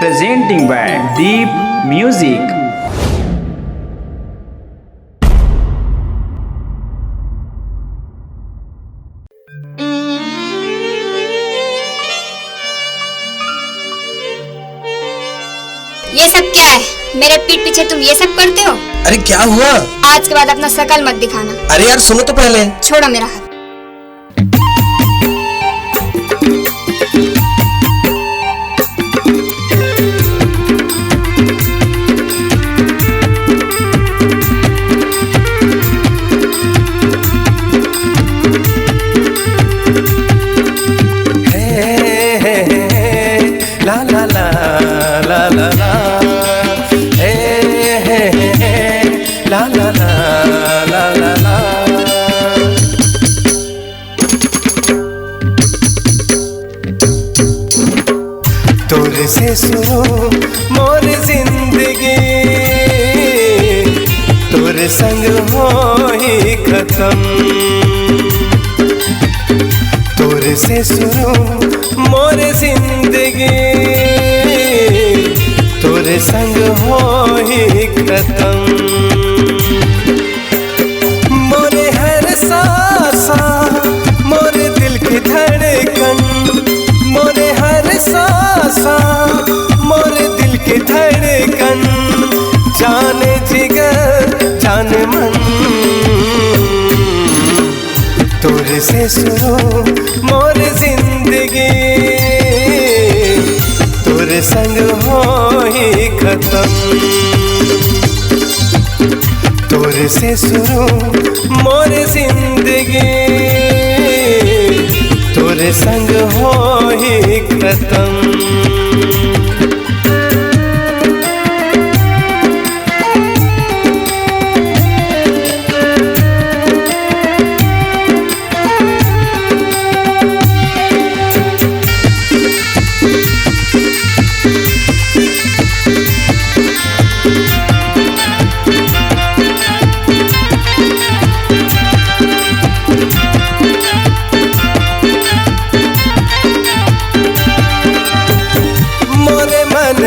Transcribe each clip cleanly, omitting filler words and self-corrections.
presenting by Deep Music. ये सब क्या है? मेरे पीठ पीछे तुम ये सब करते हो? अरे क्या हुआ? आज के बाद अपना शकल मत दिखाना। अरे यार सुनो तो पहले। छोड़ो मेरा हाथ। ला ला ला ला ला ला ला ला ला ला ला। तोरे से शुरू मोर जिंदगी, तोरे संग हो ही खत्म। तोरे से शुरू मोर जिंदगी, तोरे संग हो ही खत्म। मोरे हर सांसा मोरे दिल की धड़कन, मोरे हर सांसा मोरे दिल की धड़कन। जाने जिगर जाने मन, तोरे से शुरू मोर जिंदगी, तोरे संग हो ही खत्म। तोरे से शुरू मोर जिंदगी, तोरे संग हो ही खत्म।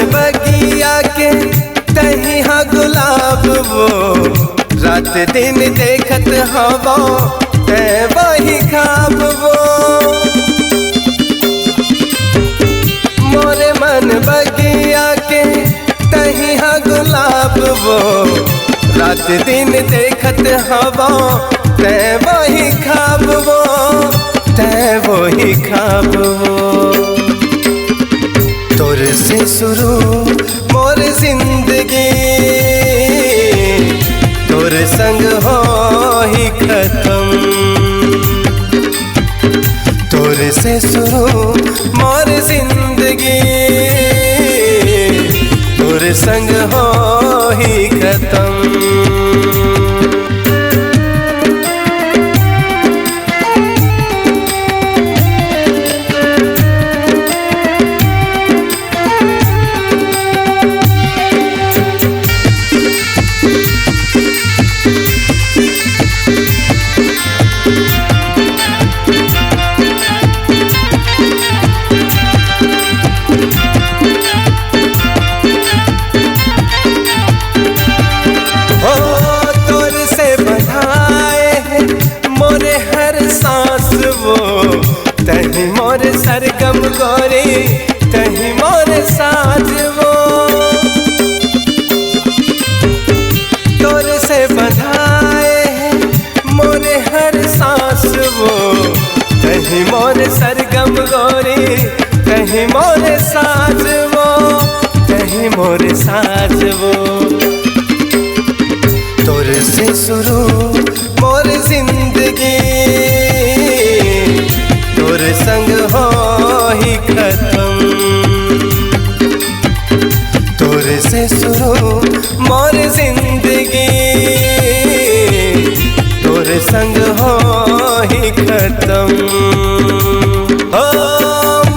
बगिया के तही हा गुलाब वो, रात दिन देखत हवा ते वही खाब वो। मोरे मन बगिया के तही हा गुलाब वो, रात दिन देखत हवा ते वही खाब वो, ते वही खाब वो। तोरे से शुरू मोर जिंदगी, तोरे संग हो ही खत्म। तोरे से शुरू मोर जिंदगी, तोरे संग हो ही खत्म। तही मोर सरगम गोरी, तही मोर साज वो। तोरे से बधाए मोरे हर सांस वो, तही मोर सरगम गोरी, तही मोर साज वो, तही मोर साज वो। तोरे से शुरू मोर जिंदगी, तोरे संग हो ही खत्म। तोरे से शुरू मोर जिंदगी, तोरे संग हो ही खत्म। ओ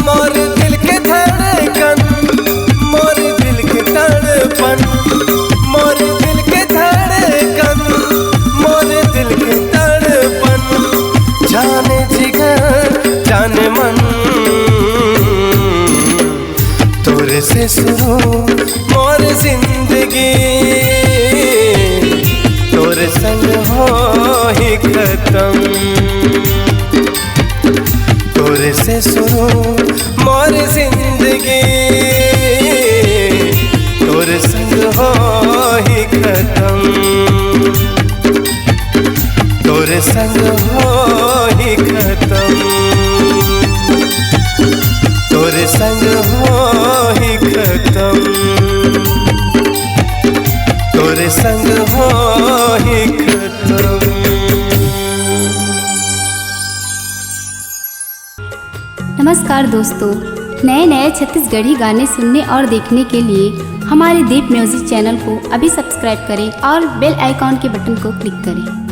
मोर दिल के धड़कन, मोर दिल के तड़पन, मोर दिल के धड़कन, मोर दिल के तड़पन। जाने जिगर जाने मन, शुरू मोर जिंदगी तोर संग हो ही खत्म। तोर से शुरू मोर जिंदगी तोर संग हो ही खत्म। तोर संग हो ही खत्म। तोर संग हो ही खत्म। तोर संग हो ही खत्म। नमस्कार दोस्तों, नए नए छत्तीसगढ़ी गाने सुनने और देखने के लिए हमारे दीप म्यूजिक चैनल को अभी सब्सक्राइब करें और बेल आइकॉन के बटन को क्लिक करें।